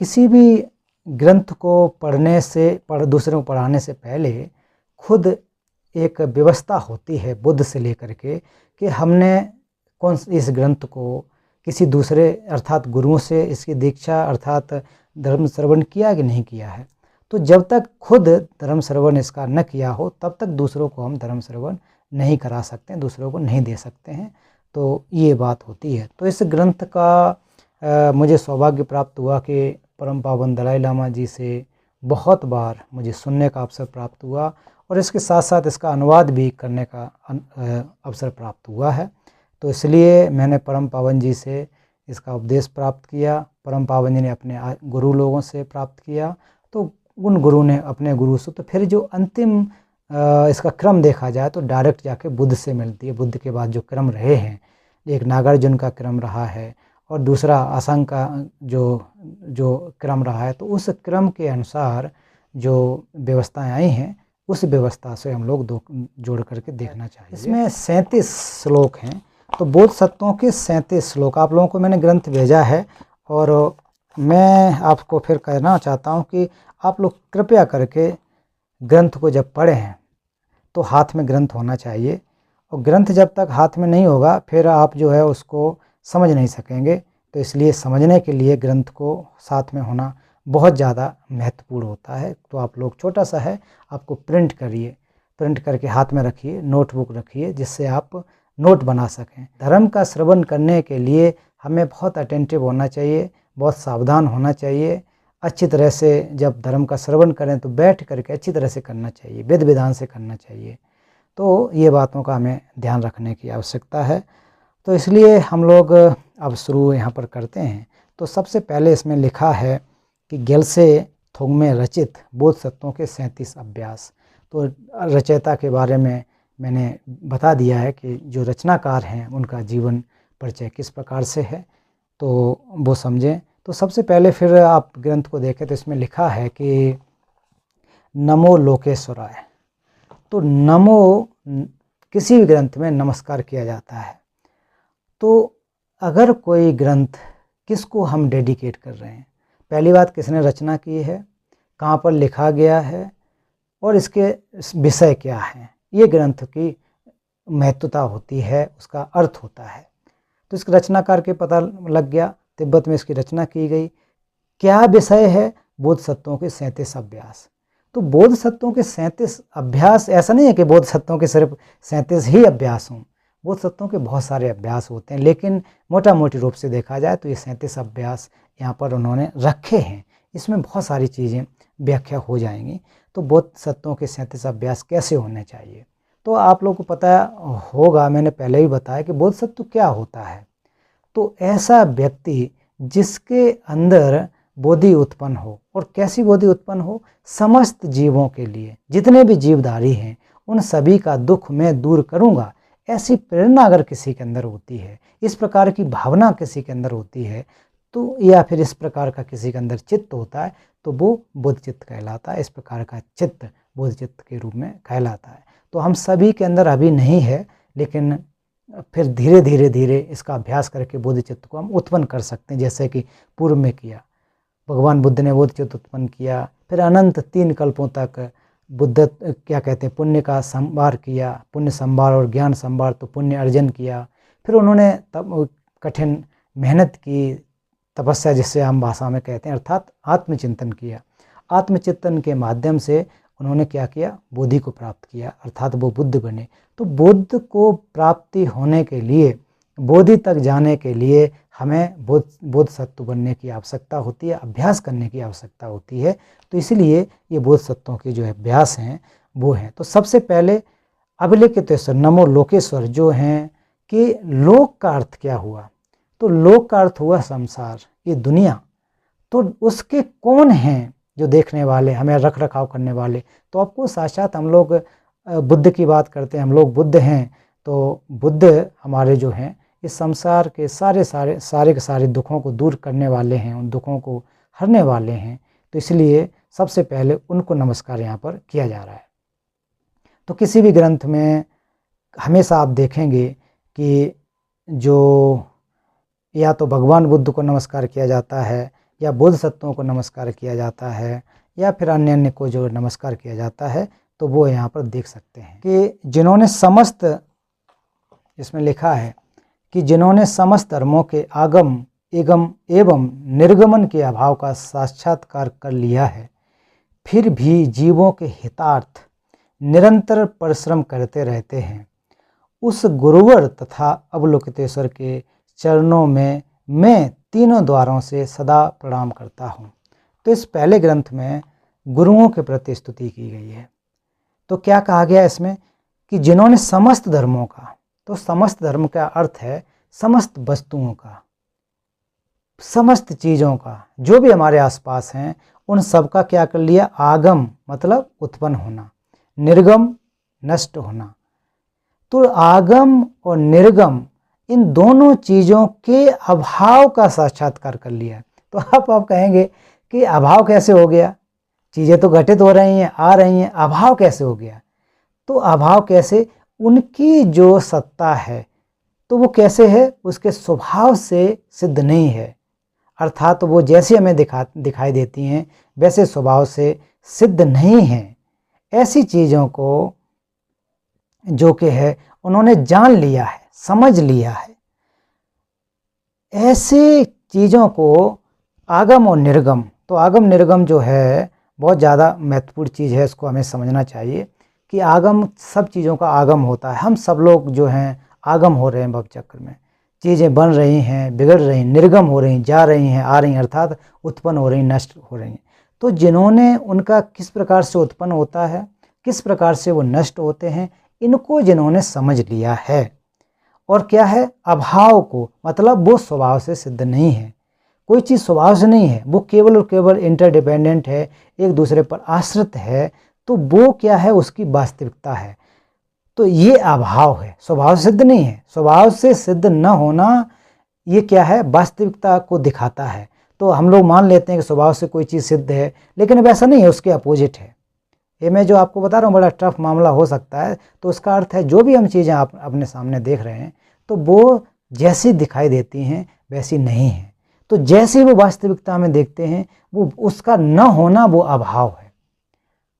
किसी भी ग्रंथ को दूसरों को पढ़ाने से पहले खुद एक व्यवस्था होती है बुद्ध से लेकर के कि हमने इस ग्रंथ को किसी दूसरे अर्थात गुरुओं से इसकी दीक्षा अर्थात धर्म श्रवण किया कि नहीं किया है। तो जब तक खुद धर्म श्रवण इसका न किया हो तब तक दूसरों को हम धर्म श्रवण नहीं करा सकते हैं, दूसरों को नहीं दे सकते हैं। तो ये बात होती है। तो इस ग्रंथ का मुझे सौभाग्य प्राप्त हुआ कि परम पावन दलाई लामा जी से बहुत बार मुझे सुनने का अवसर प्राप्त हुआ और इसके साथ साथ इसका अनुवाद भी करने का अवसर प्राप्त हुआ है। तो इसलिए मैंने परम पावन जी से इसका उपदेश प्राप्त किया, परम पावन जी ने अपने गुरु लोगों से प्राप्त किया, तो उन गुरु ने अपने गुरु से, तो फिर जो अंतिम इसका क्रम देखा जाए तो डायरेक्ट जाके बुद्ध से मिलती है। बुद्ध के बाद जो क्रम रहे हैं, एक नागार्जुन का क्रम रहा है और दूसरा असंग का जो क्रम रहा है, तो उस क्रम के अनुसार जो व्यवस्थाएं आई हैं उस व्यवस्था से हम लोग जोड़ करके देखना चाहिए। इसमें 37 श्लोक हैं। तो बोधिसत्वों के 37 श्लोक आप लोगों को मैंने ग्रंथ भेजा है और मैं आपको फिर कहना चाहता हूँ कि आप लोग कृपया करके ग्रंथ को जब पढ़ें तो हाथ में ग्रंथ होना चाहिए, और ग्रंथ जब तक हाथ में नहीं होगा फिर आप जो है उसको समझ नहीं सकेंगे। तो इसलिए समझने के लिए ग्रंथ को साथ में होना बहुत ज़्यादा महत्वपूर्ण होता है। तो आप लोग छोटा सा है, आपको प्रिंट करिए, प्रिंट करके हाथ में रखिए, नोटबुक रखिए जिससे आप नोट बना सकें। धर्म का श्रवण करने के लिए हमें बहुत अटेंटिव होना चाहिए, बहुत सावधान होना चाहिए। अच्छी तरह से जब धर्म का श्रवण करें तो बैठ करके अच्छी तरह से करना चाहिए, विधि विधान से करना चाहिए। तो ये बातों का हमें ध्यान रखने की आवश्यकता है। तो इसलिए हम लोग अब शुरू यहाँ पर करते हैं। तो सबसे पहले इसमें लिखा है कि गेल्से थोंगमे रचित बोधिसत्वों के 37 अभ्यास। तो रचयिता के बारे में मैंने बता दिया है कि जो रचनाकार हैं उनका जीवन परिचय किस प्रकार से है, तो वो समझें। तो सबसे पहले फिर आप ग्रंथ को देखें तो इसमें लिखा है कि नमो लोकेश्वराय। तो नमो किसी भी ग्रंथ में नमस्कार किया जाता है। तो अगर कोई ग्रंथ किसको हम डेडिकेट कर रहे हैं, पहली बात किसने रचना की है, कहाँ पर लिखा गया है और इसके विषय क्या है, ये ग्रंथ की महत्वता होती है, उसका अर्थ होता है। तो इसके रचनाकार के पता लग गया, तिब्बत में इसकी रचना की गई। क्या विषय है, बोधिसत्वों के 37 अभ्यास। तो बोधिसत्वों के 37 अभ्यास, ऐसा नहीं है कि बोधिसत्वों के सिर्फ 37 ही अभ्यास हों, बोधिसत्वों के बहुत सारे अभ्यास होते हैं, लेकिन मोटा मोटी रूप से देखा जाए तो ये 37 अभ्यास यहाँ पर उन्होंने रखे हैं। इसमें बहुत सारी चीज़ें व्याख्या हो जाएंगी। तो बोधिसत्वों के 37 अभ्यास कैसे होने चाहिए, तो आप लोगों को पता होगा, मैंने पहले ही बताया कि बोधिसत्व क्या होता है। तो ऐसा व्यक्ति जिसके अंदर बोधि उत्पन्न हो, और कैसी बोधि उत्पन्न हो, समस्त जीवों के लिए, जितने भी जीवधारी हैं उन सभी का दुख मैं दूर करूँगा, ऐसी प्रेरणा अगर किसी के अंदर होती है, इस प्रकार की भावना किसी के अंदर होती है, तो या फिर इस प्रकार का किसी के अंदर चित्त होता है, तो वो बोध चित्त कहलाता है। इस प्रकार का चित्त बोध चित्त के रूप में कहलाता है। तो हम सभी के अंदर अभी नहीं है, लेकिन फिर धीरे धीरे धीरे इसका अभ्यास करके बोध चित्त को हम उत्पन्न कर सकते हैं। जैसे कि पूर्व में किया, भगवान बुद्ध ने बोध चित्त उत्पन्न किया, फिर अनंत 3 कल्पों तक बुद्ध क्या कहते हैं, पुण्य का संभार किया, पुण्य संभार और ज्ञान संभार, तो पुण्य अर्जन किया। फिर उन्होंने तब कठिन मेहनत की, तपस्या जिससे हम भाषा में कहते हैं, अर्थात आत्मचिंतन किया। आत्मचिंतन के माध्यम से उन्होंने क्या किया, बोधि को प्राप्त किया, अर्थात वो बुद्ध बने। तो बुद्ध को प्राप्ति होने के लिए, बोधि तक जाने के लिए हमें बोधिसत्व बनने की आवश्यकता होती है, अभ्यास करने की आवश्यकता होती है। तो इसलिए ये बोधिसत्वों के जो अभ्यास हैं वो हैं। तो सबसे पहले अभिलिखितेश्वर नमो लोकेश्वर जो हैं, कि लोक का अर्थ क्या हुआ, तो लोक का अर्थ हुआ संसार, ये दुनिया। तो उसके कौन हैं जो देखने वाले, हमें रख रखाव करने वाले। तो आपको साक्षात हम लोग बुद्ध की बात करते हैं, हम लोग बुद्ध हैं। तो बुद्ध हमारे जो हैं इस संसार के सारे के सारे दुखों को दूर करने वाले हैं, उन दुखों को हरने वाले हैं। तो इसलिए सबसे पहले उनको नमस्कार यहाँ पर किया जा रहा है। तो किसी भी ग्रंथ में हमेशा आप देखेंगे कि जो या तो भगवान बुद्ध को नमस्कार किया जाता है, या बोधिसत्वों को नमस्कार किया जाता है या फिर अन्य अन्य को जो नमस्कार किया जाता है, तो वो यहाँ पर देख सकते हैं कि जिन्होंने समस्त, इसमें लिखा है कि जिन्होंने समस्त धर्मों के आगम एवं निर्गमन के अभाव का साक्षात्कार कर लिया है, फिर भी जीवों के हितार्थ निरंतर परिश्रम करते रहते हैं, उस गुरुवर तथा अवलोकितेश्वर के चरणों में मैं तीनों द्वारों से सदा प्रणाम करता हूँ। तो इस पहले ग्रंथ में गुरुओं के प्रति स्तुति की गई है। तो क्या कहा गया इसमें कि जिन्होंने समस्त धर्मों का, तो समस्त धर्म का अर्थ है समस्त वस्तुओं का, समस्त चीज़ों का, जो भी हमारे आसपास हैं उन सब का क्या कर लिया, आगम मतलब उत्पन्न होना, निर्गम नष्ट होना। तो आगम और निर्गम इन दोनों चीज़ों के अभाव का साक्षात्कार कर लिया। तो आप कहेंगे कि अभाव कैसे हो गया, चीज़ें तो घटित हो रही हैं, आ रही हैं, अभाव कैसे हो गया? तो अभाव कैसे, उनकी जो सत्ता है तो वो कैसे है, उसके स्वभाव से सिद्ध नहीं है, अर्थात वो जैसे हमें दिखाई देती हैं वैसे स्वभाव से सिद्ध नहीं हैं। ऐसी चीज़ों को जो कि है उन्होंने जान लिया है, समझ लिया है। ऐसी चीज़ों को आगम और निर्गम, तो आगम निर्गम जो है बहुत ज़्यादा महत्वपूर्ण चीज़ है, इसको हमें समझना चाहिए कि आगम सब चीज़ों का आगम होता है। हम सब लोग जो हैं आगम हो रहे हैं भव चक्र में, चीज़ें बन रही हैं, बिगड़ रही हैं, निर्गम हो रही हैं, जा रही हैं, आ रही हैं, अर्थात उत्पन्न हो रही हैं, नष्ट हो रही हैं। तो जिन्होंने उनका किस प्रकार से उत्पन्न होता है, किस प्रकार से वो नष्ट होते हैं, इनको जिन्होंने समझ लिया है, और क्या है अभाव को, मतलब वो स्वभाव से सिद्ध नहीं है, कोई चीज़ स्वभाव से नहीं है, वो केवल और केवल इंटरडिपेंडेंट है, एक दूसरे पर आश्रित है, तो वो क्या है, उसकी वास्तविकता है। तो ये अभाव है, स्वभाव सिद्ध नहीं है। स्वभाव से सिद्ध न होना ये क्या है, वास्तविकता को दिखाता है। तो हम लोग मान लेते हैं कि स्वभाव से कोई चीज़ सिद्ध है, लेकिन अब ऐसा नहीं है, उसके अपोजिट है। ये मैं जो आपको बता रहा हूँ बड़ा टफ मामला हो सकता है। तो उसका अर्थ है जो भी हम चीज़ें आप अपने सामने देख रहे हैं तो वो जैसी दिखाई देती हैं वैसी नहीं है। तो जैसी वो वास्तविकता में देखते हैं वो उसका न होना वो अभाव है।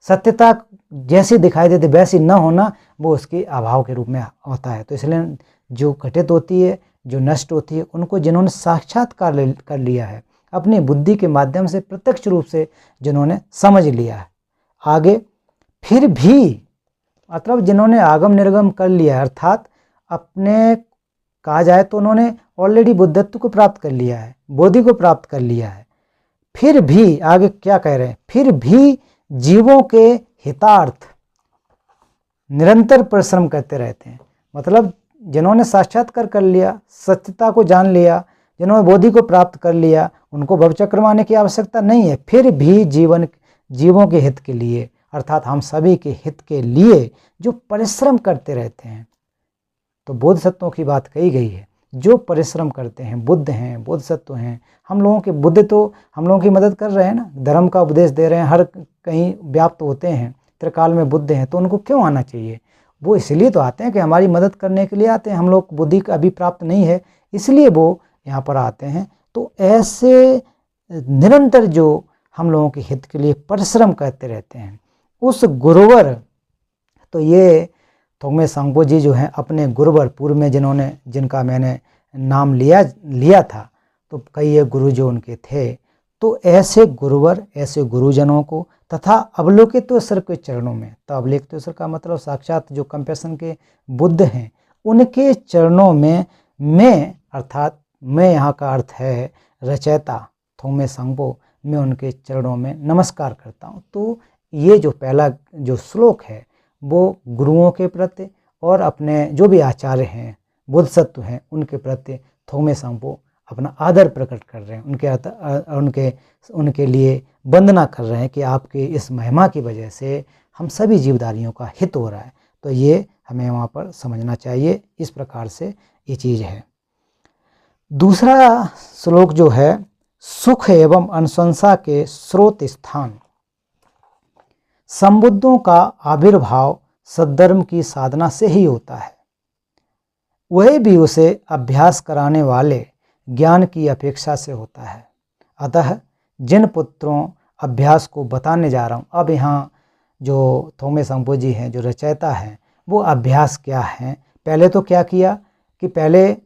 सत्यता जैसी दिखाई देती वैसी न होना वो उसके अभाव के रूप में होता है। तो इसलिए जो घटित होती है, जो नष्ट होती है, उनको जिन्होंने साक्षात्कार कर लिया है, अपनी बुद्धि के माध्यम से प्रत्यक्ष रूप से जिन्होंने समझ लिया है, आगे फिर भी मतलब जिन्होंने आगम निर्गम कर लिया, अर्थात अपने कहा जाए तो उन्होंने ऑलरेडी बुद्धत्व को प्राप्त कर लिया है, बोधि को प्राप्त कर लिया है, फिर भी आगे क्या कह रहे हैं, फिर भी जीवों के हितार्थ निरंतर परिश्रम करते रहते हैं। मतलब जिन्होंने साक्षात्कार कर लिया, सत्यता को जान लिया, जिन्होंने बोधि को प्राप्त कर लिया, उनको भवचक्र में आने की आवश्यकता नहीं है, फिर भी जीवों के हित के लिए, अर्थात हम सभी के हित के लिए जो परिश्रम करते रहते हैं। तो बोधिसत्वों की बात कही गई है, जो परिश्रम करते हैं, बुद्ध हैं, बोधिसत्व हैं। हम लोगों के बुद्ध तो हम लोगों की मदद कर रहे हैं ना, धर्म का उपदेश दे रहे हैं, हर कहीं व्याप्त होते हैं, त्रिकाल में बुद्ध हैं, तो उनको क्यों आना चाहिए? वो इसलिए तो आते हैं कि हमारी मदद करने के लिए आते हैं। हम लोग बुद्धि का अभी प्राप्त नहीं है, इसलिए वो यहाँ पर आते हैं। तो ऐसे निरंतर जो हम लोगों के हित के लिए परिश्रम करते रहते हैं, उस गुरुवर, तो ये थोमे सांगपो जी जो हैं अपने गुरुवर, पूर्व में जिनका मैंने नाम लिया था, तो कई गुरु जो उनके थे, तो ऐसे गुरुवर, ऐसे गुरुजनों को तथा अवलोकितेश्वर के चरणों में, तो अवलोकितेश्वर का मतलब साक्षात जो कंपैशन के बुद्ध हैं, उनके चरणों में मैं, अर्थात मैं यहाँ का अर्थ है रचयिता थोमे सांगपो, मैं उनके चरणों में नमस्कार करता हूँ। तो ये जो पहला जो श्लोक है वो गुरुओं के प्रति और अपने जो भी आचार्य हैं, बोधिसत्व हैं, उनके प्रति थोमे सांगपो अपना आदर प्रकट कर रहे हैं, उनके लिए वंदना कर रहे हैं कि आपके इस महिमा की वजह से हम सभी जीवधारियों का हित हो रहा है। तो ये हमें वहाँ पर समझना चाहिए, इस प्रकार से ये चीज़ है। दूसरा श्लोक जो है, सुख एवं अनुशंसा के स्रोत स्थान, संबुद्धों का आविर्भाव सद्धर्म की साधना से ही होता है, वह भी उसे अभ्यास कराने वाले ज्ञान की अपेक्षा से होता है। अतः जिन पुत्रों अभ्यास को बताने जा रहा हूँ। अब यहाँ जो थोमे संपो जी हैं, जो रचयिता हैं, वो अभ्यास क्या है, पहले तो क्या किया कि पहले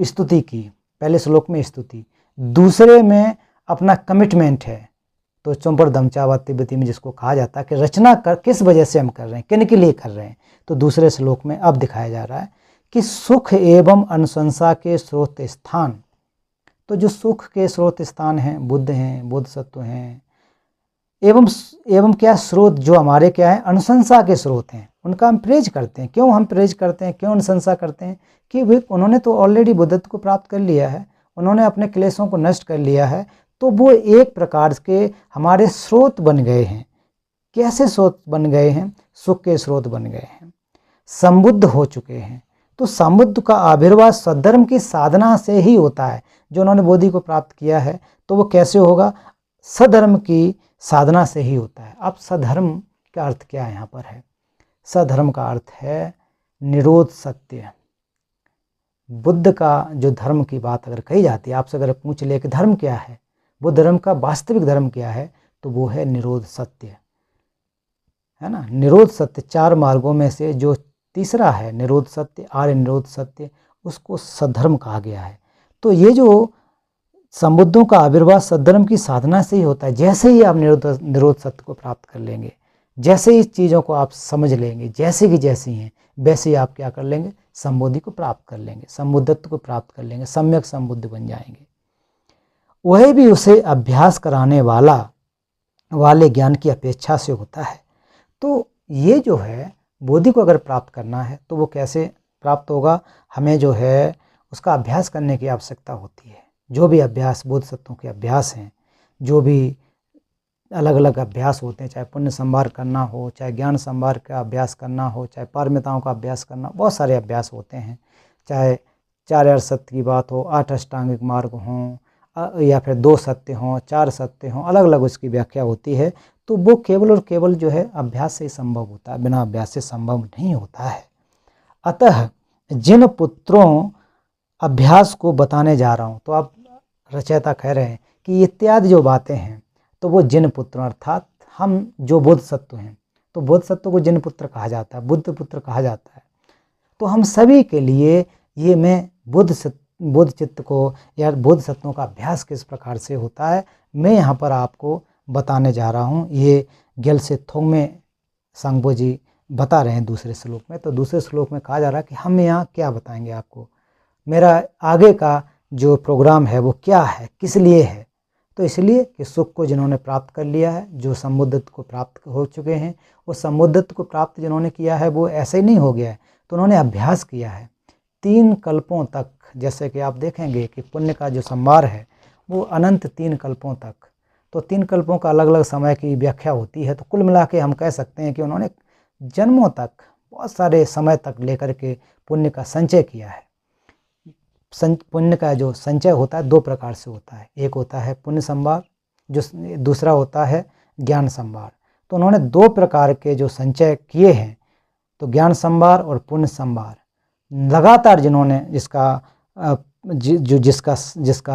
स्तुति की, पहले श्लोक में स्तुति, दूसरे में अपना कमिटमेंट है। तो चौंपर धमचावा तिब्बती में जिसको कहा जाता है कि रचना किस वजह से हम कर रहे हैं, किन के लिए कर रहे हैं। तो दूसरे श्लोक में अब दिखाया जा रहा है कि सुख एवं अनुशंसा के स्रोत स्थान। तो जो सुख के स्रोत स्थान हैं, बुद्ध हैं, बोधिसत्व हैं, एवं क्या स्रोत, जो हमारे क्या है, अनुशंसा के स्रोत हैं, उनका हम प्रेज करते हैं। क्यों हम प्रेज करते हैं, क्यों अनुशंसा करते हैं कि वे उन्होंने तो ऑलरेडी बुद्धत्व को प्राप्त कर लिया है, उन्होंने अपने क्लेशों को नष्ट कर लिया है, तो वो एक प्रकार के हमारे स्रोत बन गए हैं। कैसे स्रोत बन गए हैं, सुख के स्रोत बन गए हैं, संबुद्ध हो चुके हैं। तो संबुद्ध का आविर्भाव सद्धर्म की साधना से ही होता है। जो उन्होंने बोधि को प्राप्त किया है तो वो कैसे होगा, सधर्म की साधना से ही होता है। अब सधर्म का अर्थ क्या यहाँ पर है, सधर्म का अर्थ है निरोध सत्य। बुद्ध का जो धर्म की बात अगर कही जाती है, आपसे अगर पूछ ले कि धर्म क्या है, बुद्ध धर्म का वास्तविक धर्म क्या है, तो वो है निरोध सत्य, है ना। निरोध सत्य, चार मार्गों में से जो तीसरा है निरोध सत्य, आर्य निरोध सत्य, उसको सद्धर्म कहा गया है। तो ये जो संबुद्धों का आविर्भाव सद्धर्म की साधना से ही होता है। जैसे ही आप निरोध सत्य को प्राप्त कर लेंगे, जैसे ही चीज़ों को आप समझ लेंगे, जैसे की जैसी हैं, वैसे ही आप क्या कर लेंगे, संबोधि को प्राप्त कर लेंगे, संबुद्धत्व को प्राप्त कर लेंगे, सम्यक संबुद्ध बन जाएंगे। वह भी उसे अभ्यास कराने वाले ज्ञान की अपेक्षा से होता है। तो ये जो है बोधि को अगर प्राप्त करना है तो वो कैसे प्राप्त होगा, हमें जो है उसका अभ्यास करने की आवश्यकता होती है। जो भी अभ्यास, बोधिसत्वों के अभ्यास हैं, जो भी अलग अलग अभ्यास होते हैं, चाहे पुण्य संभार करना हो, चाहे ज्ञान संभार का अभ्यास करना हो, चाहे पारमिताओं का अभ्यास करना, बहुत सारे अभ्यास होते हैं। चाहे 4 आर्य सत्य की बात हो, 8 अष्टांगिक मार्ग हों, या फिर 2 सत्य हों, 4 सत्य हों, अलग अलग उसकी व्याख्या होती है। तो वो केवल और केवल जो है अभ्यास से ही संभव होता है, बिना अभ्यास से संभव नहीं होता है। अतः जिन पुत्रों अभ्यास को बताने जा रहा हूँ, तो आप रचयिता कह रहे हैं कि इत्यादि जो बातें हैं, तो वो जिन पुत्र, अर्थात हम जो बोधिसत्व हैं, तो बोधिसत्व को जिन पुत्र कहा जाता है, बुद्ध पुत्र कहा जाता है। तो हम सभी के लिए ये मैं बुद्ध चित्त को या बोधिसत्वों का अभ्यास किस प्रकार से होता है, मैं यहाँ पर आपको बताने जा रहा हूँ। ये गेलसे थोमे सांगपो जी बता रहे हैं दूसरे श्लोक में। तो दूसरे श्लोक में कहा जा रहा है कि हम यहाँ क्या बताएंगे आपको, मेरा आगे का जो प्रोग्राम है वो क्या है, किस लिए है। तो इसलिए कि सुख को जिन्होंने प्राप्त कर लिया है, जो संबुद्धत्व को प्राप्त हो चुके हैं, वो संबुद्धत्व को प्राप्त जिन्होंने किया है वो ऐसे ही नहीं हो गया है, तो उन्होंने अभ्यास किया है 3 कल्पों तक। जैसे कि आप देखेंगे कि पुण्य का जो संभार है वो अनंत 3 कल्पों तक, तो 3 कल्पों का अलग अलग समय की व्याख्या होती है। तो कुल मिला के हम कह सकते हैं कि उन्होंने जन्मों तक, बहुत सारे समय तक लेकर के पुण्य का संचय किया है। पुण्य का जो संचय होता है 2 प्रकार से होता है, एक होता है पुण्य संभार, जो दूसरा होता है ज्ञान संभार। तो उन्होंने 2 प्रकार के जो संचय किए हैं, तो ज्ञान संभार और पुण्य संभार, लगातार जिन्होंने जिसका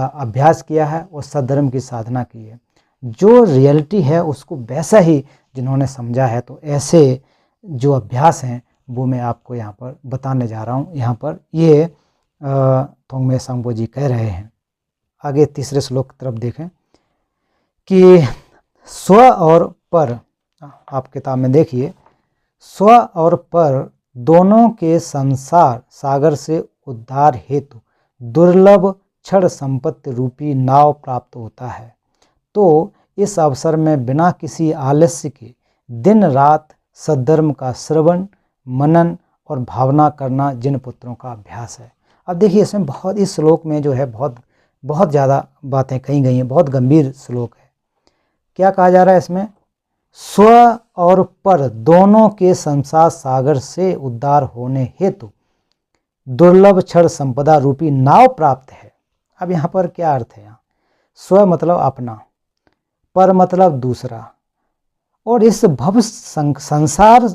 अभ्यास किया है वो सद्धर्म की साधना की है, जो रियलिटी है उसको वैसा ही जिन्होंने समझा है। तो ऐसे जो अभ्यास हैं वो मैं आपको यहाँ पर बताने जा रहा हूँ। यहाँ पर ये थोंगमे सांगपो जी कह रहे हैं। आगे तीसरे श्लोक की तरफ देखें कि स्व और पर, आप किताब में देखिए, स्व और पर दोनों के संसार सागर से उद्धार हेतु दुर्लभ क्षण संपत्ति रूपी नाव प्राप्त होता है। तो इस अवसर में बिना किसी आलस्य के दिन रात सद्धर्म का श्रवण, मनन और भावना करना जिन पुत्रों का अभ्यास है। अब देखिए इसमें बहुत, इस श्लोक में जो है बहुत ज़्यादा बातें कही गई हैं, बहुत गंभीर श्लोक है। क्या कहा जा रहा है इसमें, स्व और पर दोनों के संसार सागर से उद्धार होने हेतु दुर्लभ क्षण संपदा रूपी नाव प्राप्त है। अब यहाँ पर क्या अर्थ है, यहाँ स्व मतलब अपना, पर मतलब दूसरा, और इस भव संसार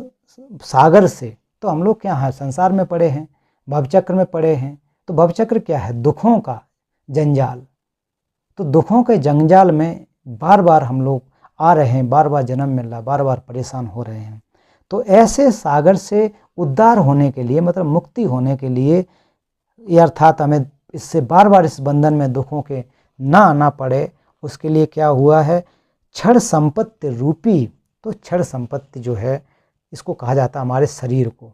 सागर से, तो हम लोग क्या है, संसार में पड़े हैं, भवचक्र में पड़े हैं। तो भवचक्र क्या है, दुखों का जंजाल। तो दुखों के जंजाल में बार बार हम लोग आ रहे हैं, बार बार जन्म मिल रहा, बार बार परेशान हो रहे हैं। तो ऐसे सागर से उद्धार होने के लिए, मतलब मुक्ति होने के लिए, ये अर्थात हमें इससे बार बार इस बंधन में दुखों के ना आना पड़े, उसके लिए क्या हुआ है, क्षण संपत्ति रूपी, तो क्षण संपत्ति जो है इसको कहा जाता है हमारे शरीर को,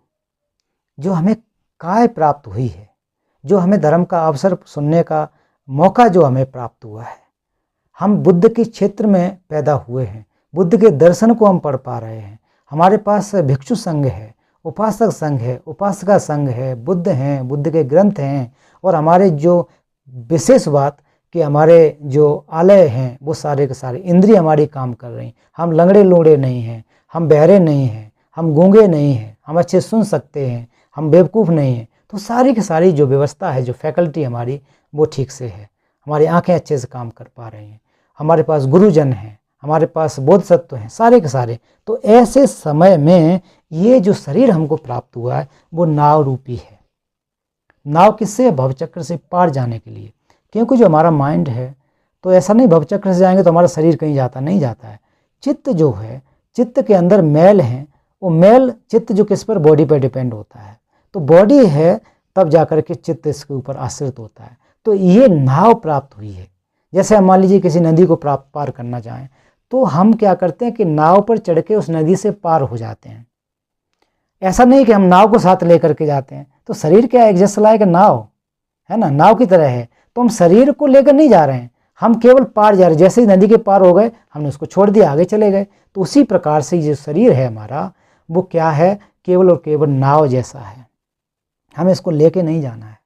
जो हमें काय प्राप्त हुई है, जो हमें धर्म का अवसर सुनने का मौका जो हमें प्राप्त हुआ है। हम बुद्ध के क्षेत्र में पैदा हुए हैं, बुद्ध के दर्शन को हम पढ़ पा रहे हैं, हमारे पास भिक्षु संघ है, उपासक संघ है, उपासका संघ है, बुद्ध हैं, बुद्ध के ग्रंथ हैं, और हमारे जो विशेष बात कि हमारे जो आलय हैं वो सारे के सारे इंद्रिय हमारी काम कर रही हैं। हम लंगड़े लूंगड़े नहीं हैं, हम बहरे नहीं हैं, हम गूंगे नहीं हैं, हम अच्छे सुन सकते हैं, हम बेवकूफ़ नहीं हैं। तो सारी की सारी जो व्यवस्था है, जो फैकल्टी हमारी, वो ठीक से है, हमारी आंखें अच्छे से काम कर पा रही हैं, हमारे पास गुरुजन हैं, हमारे पास बोधसत्व हैं, सारे के सारे। तो ऐसे समय में ये जो शरीर हमको प्राप्त हुआ है वो नाव रूपी है। नाव किससे? भवचक्र से पार जाने के लिए। क्योंकि जो हमारा माइंड है, तो ऐसा नहीं भवचक्र से जाएंगे तो हमारा शरीर कहीं जाता नहीं जाता है। चित्त जो है, चित्त के अंदर मैल है, वो मैल चित्त जो किस पर? बॉडी पर डिपेंड होता है। तो बॉडी है तब जाकर के चित्त इसके ऊपर आश्रित होता है। तो ये नाव प्राप्त हुई है। जैसे हम मान लीजिए किसी नदी को पार करना चाहें, तो हम क्या करते हैं कि नाव पर चढ़ के उस नदी से पार हो जाते हैं। ऐसा नहीं कि हम नाव को साथ लेकर के जाते हैं। तो शरीर क्या है? जैसे लायक नाव है ना, नाव की तरह है। तो हम शरीर को लेकर नहीं जा रहे हैं, हम केवल पार जा रहे हैं। जैसे ही नदी के पार हो गए, हमने उसको छोड़ दिया, आगे चले गए। तो उसी प्रकार से जो शरीर है हमारा, वो क्या है? केवल और केवल नाव जैसा है, हमें इसको लेके नहीं जाना है।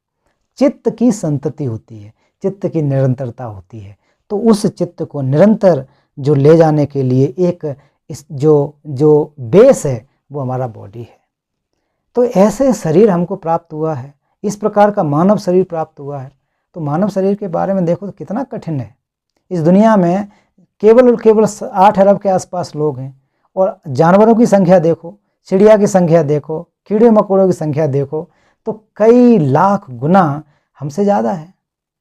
चित्त की संतति होती है, चित्त की निरंतरता होती है। तो उस चित्त को निरंतर जो ले जाने के लिए एक इस जो बेस है वो हमारा बॉडी है। तो ऐसे शरीर हमको प्राप्त हुआ है, इस प्रकार का मानव शरीर प्राप्त हुआ है। तो मानव शरीर के बारे में देखो तो कितना कठिन है। इस दुनिया में केवल और केवल 8 अरब के आसपास लोग हैं, और जानवरों की संख्या देखो, चिड़िया की संख्या देखो, कीड़े मकोड़ों की संख्या देखो, तो कई लाख गुना हमसे ज़्यादा है।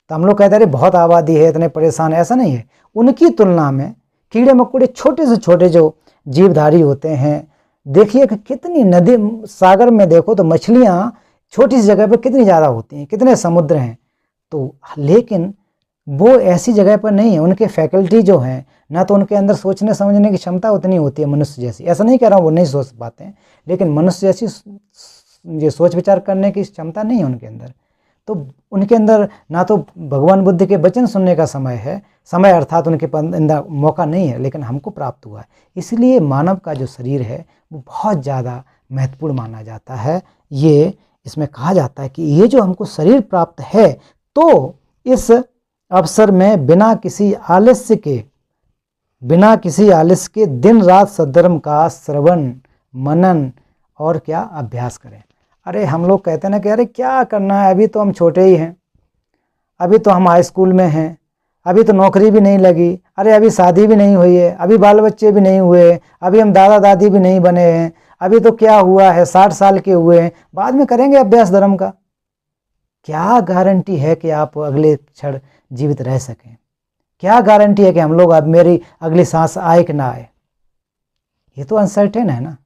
तो हम लोग कहते हैं बहुत आबादी है, इतने परेशान है, ऐसा नहीं है। उनकी तुलना में कीड़े मकोड़े छोटे से छोटे जो जीवधारी होते हैं, देखिए कि कितनी नदी सागर में देखो तो मछलियाँ छोटी सी जगह पर कितनी ज़्यादा होती हैं, कितने समुद्र हैं। तो लेकिन वो ऐसी जगह पर नहीं है, उनके फैकल्टी जो हैं ना, तो उनके अंदर सोचने समझने की क्षमता उतनी होती है मनुष्य जैसी। ऐसा नहीं कह रहा हूँ वो नहीं सोच पाते हैं, लेकिन मनुष्य जैसी ये सोच विचार करने की क्षमता नहीं है उनके अंदर। तो उनके अंदर ना तो भगवान बुद्ध के वचन सुनने का समय है, समय अर्थात उनके अंदर मौका नहीं है, लेकिन हमको प्राप्त हुआ है। इसलिए मानव का जो शरीर है वो बहुत ज़्यादा महत्वपूर्ण माना जाता है। ये इसमें कहा जाता है कि ये जो हमको शरीर प्राप्त है, तो इस अवसर में बिना किसी आलस्य के दिन रात सद्धर्म का श्रवण मनन और क्या अभ्यास करें। अरे हम लोग कहते हैं ना कि अरे क्या करना है, अभी तो हम छोटे ही हैं, अभी तो हम हाई स्कूल में हैं, अभी तो नौकरी भी नहीं लगी, अरे अभी शादी भी नहीं हुई है, अभी बाल बच्चे भी नहीं हुए, अभी हम दादा दादी भी नहीं बने हैं, अभी तो क्या हुआ है 60 साल के हुए हैं, बाद में करेंगे अभ्यास धर्म का। क्या गारंटी है कि आप अगले क्षण जीवित रह सकें? क्या गारंटी है कि हम लोग अब मेरी अगली सांस आए कि ना आए? ये तो अनसर्टेन है ना।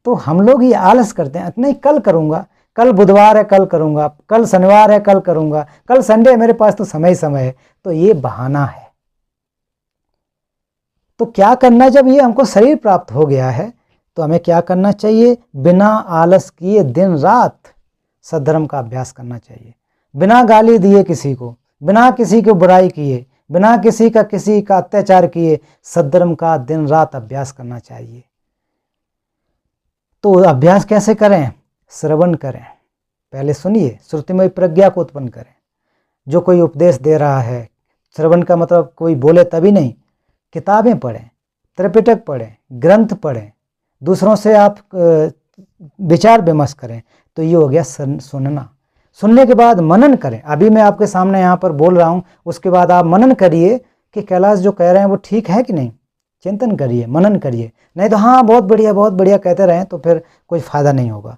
तो हम लोग ये आलस करते हैं, नहीं कल करूँगा, कल बुधवार है कल करूँगा, कल शनिवार है कल करूँगा, कल संडे है, मेरे पास तो समय है। तो ये बहाना है। तो क्या करना, जब ये हमको शरीर प्राप्त हो गया है तो हमें क्या करना चाहिए? बिना आलस किए दिन रात सद्धर्म का अभ्यास करना चाहिए, बिना गाली दिए किसी को, बिना किसी को बुराई किए, बिना किसी का अत्याचार किए सद्धर्म का दिन रात अभ्यास करना चाहिए। तो अभ्यास कैसे करें? श्रवण करें, पहले सुनिए, श्रुतिमय प्रज्ञा को उत्पन्न करें। जो कोई उपदेश दे रहा है, श्रवण का मतलब कोई बोले तभी नहीं, किताबें पढ़ें, त्रिपिटक पढ़ें, ग्रंथ पढ़ें, दूसरों से आप विचार विमर्श करें। तो ये हो गया सुनना। सुनने के बाद मनन करें। अभी मैं आपके सामने यहाँ पर बोल रहा हूँ, उसके बाद आप मनन करिए कि कैलाश जो कह रहे हैं वो ठीक है कि नहीं। चिंतन करिए, मनन करिए, नहीं तो हाँ बहुत बढ़िया कहते रहें तो फिर कोई फ़ायदा नहीं होगा।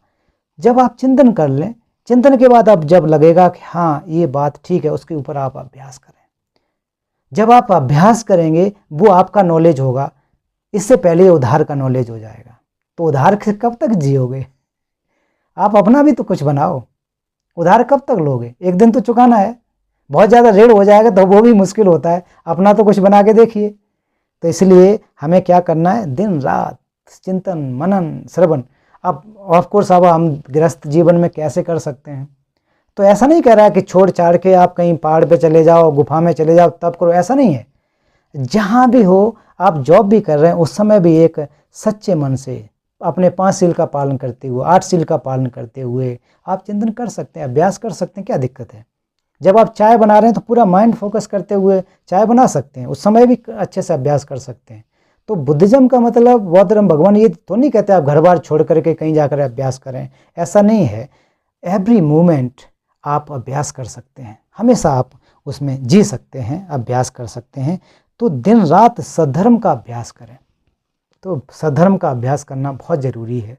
जब आप चिंतन कर लें, चिंतन के बाद अब जब लगेगा कि हाँ ये बात ठीक है, उसके ऊपर आप अभ्यास करें। जब आप अभ्यास करेंगे वो आपका नॉलेज होगा, इससे पहले उधार का नॉलेज हो जाएगा। तो उधार से कब तक जियोगे? आप अपना भी तो कुछ बनाओ, उधार कब तक लोगे? एक दिन तो चुकाना है। बहुत ज़्यादा ऋण हो जाएगा तो वो भी मुश्किल होता है, अपना तो कुछ बना के देखिए। तो इसलिए हमें क्या करना है, दिन रात चिंतन मनन श्रवण। अब ऑफ कोर्स अब हम गृहस्थ जीवन में कैसे कर सकते हैं, तो ऐसा नहीं कह रहा है कि छोड़ छाड़ के आप कहीं पहाड़ पे चले जाओ, गुफा में चले जाओ तब करो, ऐसा नहीं है। जहाँ भी हो, आप जॉब भी कर रहे हैं उस समय भी एक सच्चे मन से अपने 5 सील का पालन करते हुए, 8 सील का पालन करते हुए आप चिंतन कर सकते हैं, अभ्यास कर सकते हैं। क्या दिक्कत है? जब आप चाय बना रहे हैं तो पूरा माइंड फोकस करते हुए चाय बना सकते हैं, उस समय भी अच्छे से अभ्यास कर सकते हैं। तो बुद्धिज्म का मतलब, बौद्ध धर्म, भगवान ये तो नहीं कहते आप घर बार छोड़ करके कहीं जाकर अभ्यास करें, ऐसा नहीं है। एवरी मोमेंट आप अभ्यास कर सकते हैं, हमेशा आप उसमें जी सकते हैं, अभ्यास कर सकते हैं। तो दिन रात सद्धर्म का अभ्यास करें। तो सद्धर्म का अभ्यास करना बहुत ज़रूरी है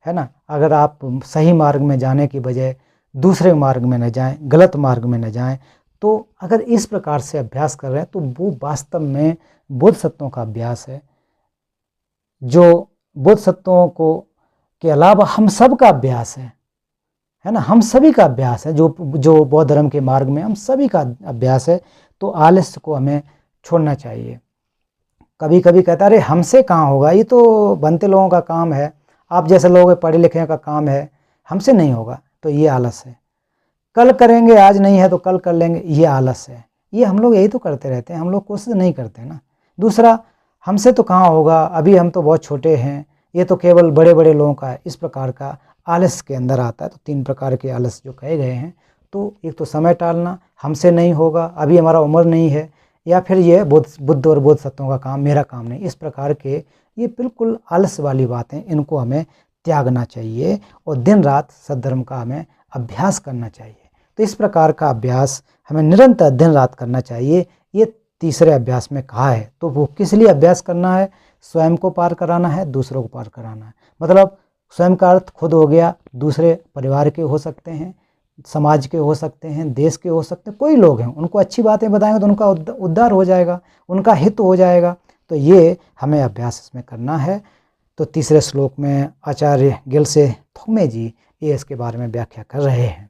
ना। अगर आप सही मार्ग में जाने की बजाय दूसरे मार्ग में न जाएं, गलत मार्ग में न जाएं, तो अगर इस प्रकार से अभ्यास कर रहे हैं तो वो वास्तव में बोधिसत्वों का अभ्यास है, जो बोधिसत्वों को के अलावा हम सब का अभ्यास है ना। हम सभी का अभ्यास है, जो बौद्ध धर्म के मार्ग में हम सभी का अभ्यास है। तो आलस्य को हमें छोड़ना चाहिए। कभी कभी कहता है अरे हमसे कहाँ होगा, ये तो बनते लोगों का काम है, आप जैसे लोग पढ़े लिखे का काम है, हमसे नहीं होगा, तो ये आलस है। कल करेंगे, आज नहीं है तो कल कर लेंगे, ये आलस है। ये हम लोग यही तो करते रहते हैं, हम लोग कोशिश नहीं करते ना। दूसरा, हमसे तो कहाँ होगा, अभी हम तो बहुत छोटे हैं, ये तो केवल बड़े बड़े लोगों का है, इस प्रकार का आलस के अंदर आता है। तो 3 प्रकार के आलस जो कहे गए हैं, तो एक तो समय टालना, हमसे नहीं होगा, अभी हमारा उम्र नहीं है, या फिर ये बुद्ध और बोधिसत्वों का काम, मेरा काम नहीं, इस प्रकार के ये बिल्कुल आलस वाली बातें, इनको हमें त्यागना चाहिए और दिन रात सद्धर्म का हमें अभ्यास करना चाहिए। तो इस प्रकार का अभ्यास हमें निरंतर दिन रात करना चाहिए। ये तीसरे अभ्यास में कहा है। तो वो किस लिए अभ्यास करना है? स्वयं को पार कराना है, दूसरों को पार कराना है। मतलब स्वयं का अर्थ खुद हो गया, दूसरे परिवार के हो सकते हैं, समाज के हो सकते हैं, देश के हो सकते हैं, कोई लोग हैं, उनको अच्छी बातें बताएंगे तो उनका उद्धार हो जाएगा, उनका हित हो जाएगा। तो ये हमें अभ्यास इसमें करना है। तो तीसरे श्लोक में आचार्य गिल्से थोमे जी ये इसके बारे में व्याख्या कर रहे हैं।